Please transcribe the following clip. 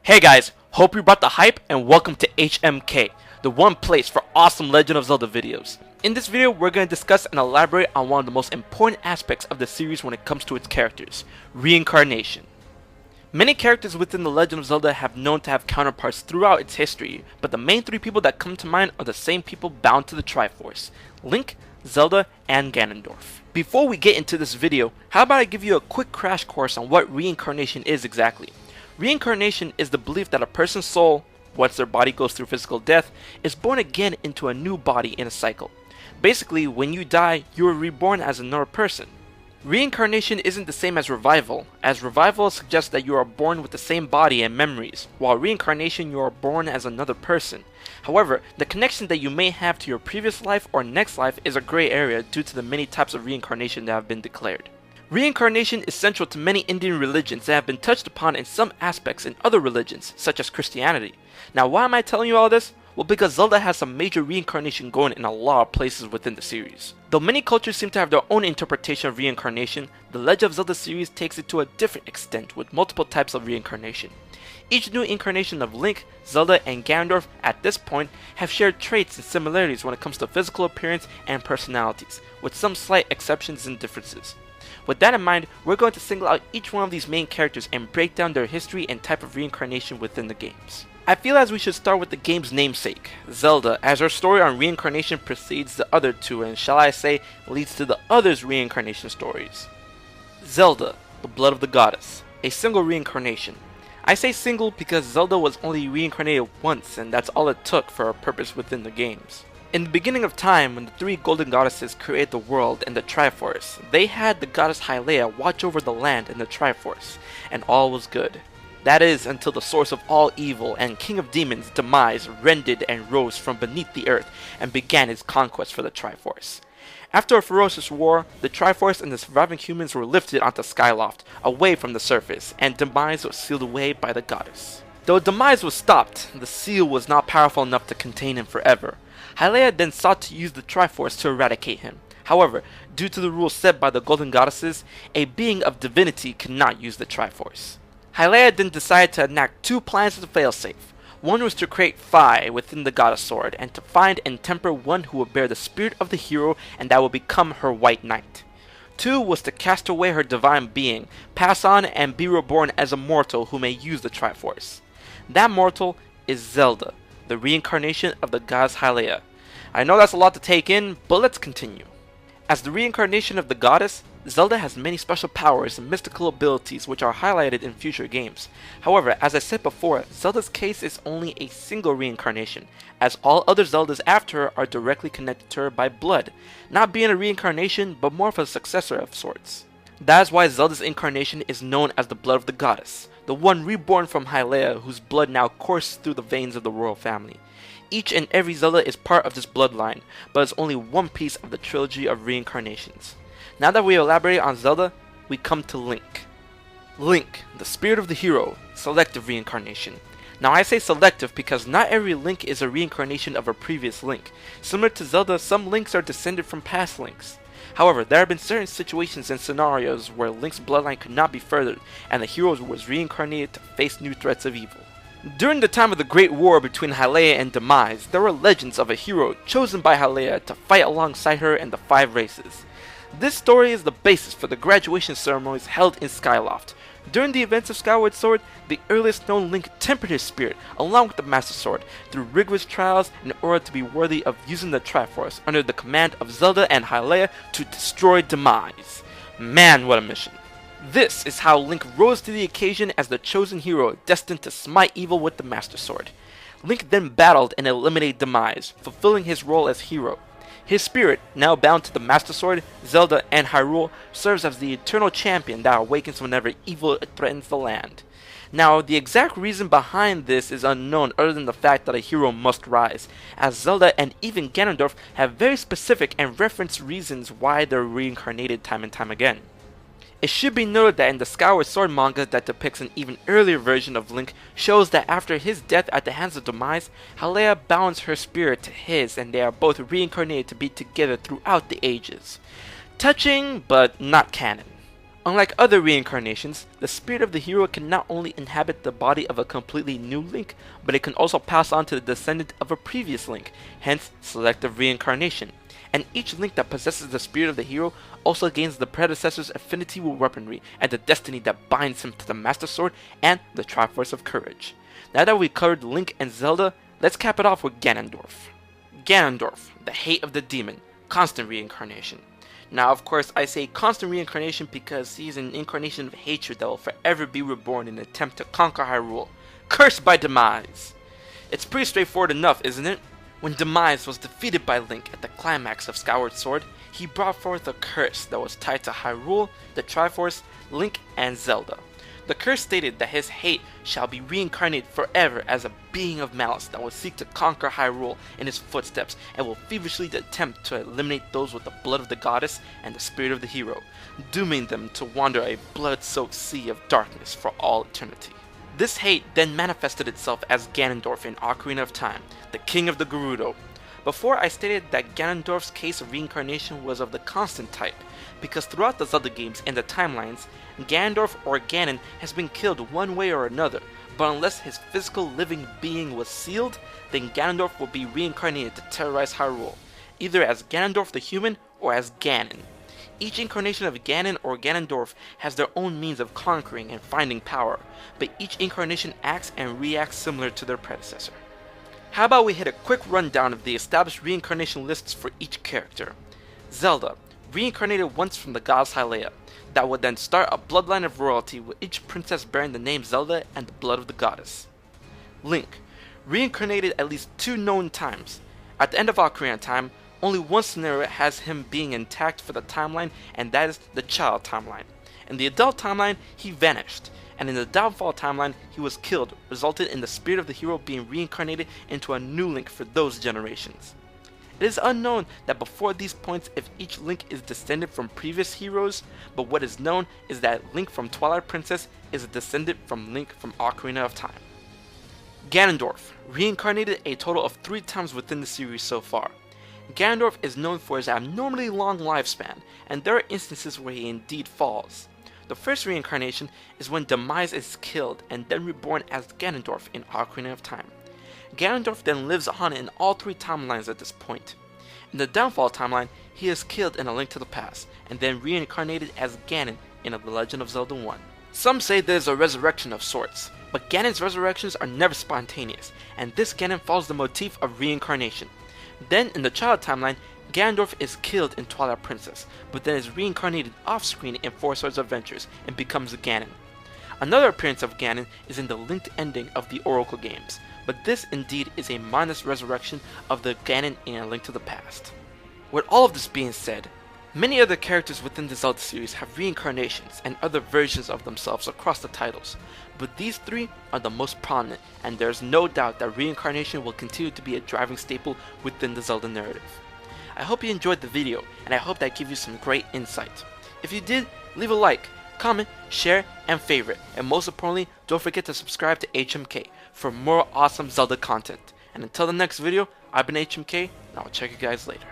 Hey guys, hope you brought the hype and welcome to HMK, the one place for awesome Legend of Zelda videos. In this video, we're going to discuss and elaborate on one of the most important aspects of the series when it comes to its characters, Reincarnation. Many characters within the Legend of Zelda have known to have counterparts throughout its history, but the main three people that come to mind are the same people bound to the Triforce, Link, Zelda, and Ganondorf. Before we get into this video, how about I give you a quick crash course on what Reincarnation is exactly. Reincarnation is the belief that a person's soul, once their body goes through physical death, is born again into a new body in a cycle. Basically, when you die, you are reborn as another person. Reincarnation isn't the same as revival, as revival suggests that you are born with the same body and memories, while reincarnation you are born as another person. However, the connection that you may have to your previous life or next life is a gray area due to the many types of reincarnation that have been declared. Reincarnation is central to many Indian religions that have been touched upon in some aspects in other religions, such as Christianity. Now, why am I telling you all this? Well, because Zelda has some major reincarnation going in a lot of places within the series. Though many cultures seem to have their own interpretation of reincarnation, the Legend of Zelda series takes it to a different extent with multiple types of reincarnation. Each new incarnation of Link, Zelda, and Ganondorf at this point have shared traits and similarities when it comes to physical appearance and personalities, with some slight exceptions and differences. With that in mind, we're going to single out each one of these main characters and break down their history and type of reincarnation within the games. I feel as we should start with the game's namesake, Zelda, as her story on reincarnation precedes the other two and, shall I say, leads to the others' reincarnation stories. Zelda, the blood of the goddess, a single reincarnation. I say single because Zelda was only reincarnated once and that's all it took for her purpose within the games. In the beginning of time, when the three golden goddesses created the world and the Triforce, they had the goddess Hylia watch over the land and the Triforce, and all was good. That is, until the source of all evil and king of demons, Demise, rended and rose from beneath the earth and began his conquest for the Triforce. After a ferocious war, the Triforce and the surviving humans were lifted onto Skyloft, away from the surface, and Demise was sealed away by the goddess. Though Demise was stopped, the seal was not powerful enough to contain him forever. Hylia then sought to use the Triforce to eradicate him. However, due to the rules set by the Golden Goddesses, a being of divinity cannot use the Triforce. Hylia then decided to enact two plans as a failsafe. One was to create Phi within the Goddess Sword, and to find and temper one who would bear the spirit of the hero and that would become her White Knight. Two was to cast away her divine being, pass on and be reborn as a mortal who may use the Triforce. That mortal is Zelda, the reincarnation of the goddess Hylia. I know that's a lot to take in, but let's continue. As the reincarnation of the goddess, Zelda has many special powers and mystical abilities which are highlighted in future games. However, as I said before, Zelda's case is only a single reincarnation, as all other Zeldas after her are directly connected to her by blood, not being a reincarnation but more of a successor of sorts. That is why Zelda's incarnation is known as the blood of the goddess, the one reborn from Hylia whose blood now courses through the veins of the royal family. Each and every Zelda is part of this bloodline, but is only one piece of the trilogy of reincarnations. Now that we elaborate on Zelda, we come to Link. Link, the spirit of the hero, selective reincarnation. Now I say selective because not every Link is a reincarnation of a previous Link. Similar to Zelda, some Links are descended from past Links. However, there have been certain situations and scenarios where Link's bloodline could not be furthered, and the hero was reincarnated to face new threats of evil. During the time of the Great War between Hylia and Demise, there were legends of a hero chosen by Hylia to fight alongside her and the five races. This story is the basis for the graduation ceremonies held in Skyloft. During the events of Skyward Sword, the earliest known Link tempered his spirit along with the Master Sword through rigorous trials in order to be worthy of using the Triforce under the command of Zelda and Hylia to destroy Demise. Man, what a mission. This is how Link rose to the occasion as the chosen hero destined to smite evil with the Master Sword. Link then battled and eliminated Demise, fulfilling his role as hero. His spirit, now bound to the Master Sword, Zelda, and Hyrule, serves as the eternal champion that awakens whenever evil threatens the land. Now, the exact reason behind this is unknown other than the fact that a hero must rise, as Zelda and even Ganondorf have very specific and referenced reasons why they're reincarnated time and time again. It should be noted that in the Skyward Sword manga that depicts an even earlier version of Link shows that after his death at the hands of Demise, Hylia bounds her spirit to his and they are both reincarnated to be together throughout the ages. Touching, but not canon. Unlike other reincarnations, the spirit of the hero can not only inhabit the body of a completely new Link, but it can also pass on to the descendant of a previous Link, hence selective reincarnation. And each Link that possesses the spirit of the hero also gains the predecessor's affinity with weaponry and the destiny that binds him to the Master Sword and the Triforce of Courage. Now that we've covered Link and Zelda, let's cap it off with Ganondorf. Ganondorf, the hate of the demon, constant reincarnation. Now, of course, I say constant reincarnation because he is an incarnation of hatred that will forever be reborn in an attempt to conquer Hyrule. Cursed by Demise! It's pretty straightforward enough, isn't it? When Demise was defeated by Link at the climax of Skyward Sword, he brought forth a curse that was tied to Hyrule, the Triforce, Link, and Zelda. The curse stated that his hate shall be reincarnated forever as a being of malice that will seek to conquer Hyrule in his footsteps and will feverishly attempt to eliminate those with the blood of the goddess and the spirit of the hero, dooming them to wander a blood-soaked sea of darkness for all eternity. This hate then manifested itself as Ganondorf in Ocarina of Time, the king of the Gerudo. Before, I stated that Ganondorf's case of reincarnation was of the constant type, because throughout the Zelda games and the timelines, Ganondorf or Ganon has been killed one way or another, but unless his physical living being was sealed, then Ganondorf will be reincarnated to terrorize Hyrule, either as Ganondorf the human or as Ganon. Each incarnation of Ganon or Ganondorf has their own means of conquering and finding power, but each incarnation acts and reacts similar to their predecessor. How about we hit a quick rundown of the established reincarnation lists for each character. Zelda, reincarnated once from the goddess Hylia, that would then start a bloodline of royalty with each princess bearing the name Zelda and the blood of the goddess. Link, reincarnated at least 2 known times. At the end of Ocarina of Time, only one scenario has him being intact for the timeline, and that is the child timeline. In the adult timeline, he vanished, and in the downfall timeline, he was killed, resulting in the spirit of the hero being reincarnated into a new Link for those generations. It is unknown that before these points if each Link is descended from previous heroes, but what is known is that Link from Twilight Princess is a descendant from Link from Ocarina of Time. Ganondorf, reincarnated a total of 3 times within the series so far. Ganondorf is known for his abnormally long lifespan, and there are instances where he indeed falls. The first reincarnation is when Demise is killed and then reborn as Ganondorf in Ocarina of Time. Ganondorf then lives on in all 3 timelines at this point. In the Downfall timeline, he is killed in A Link to the Past, and then reincarnated as Ganon in The Legend of Zelda 1. Some say there is a resurrection of sorts, but Ganon's resurrections are never spontaneous, and this Ganon follows the motif of reincarnation. Then in the Child timeline, Ganondorf is killed in Twilight Princess, but then is reincarnated off-screen in Four Swords Adventures and becomes Ganon. Another appearance of Ganon is in the linked ending of the Oracle games, but this indeed is a mindless resurrection of the Ganon in A Link to the Past. With all of this being said, many other characters within the Zelda series have reincarnations and other versions of themselves across the titles, but these 3 are the most prominent, and there is no doubt that reincarnation will continue to be a driving staple within the Zelda narrative. I hope you enjoyed the video, and I hope that gave you some great insight. If you did, leave a like, comment, share, and favorite, and most importantly, don't forget to subscribe to HMK for more awesome Zelda content. And until the next video, I've been HMK, and I'll check you guys later.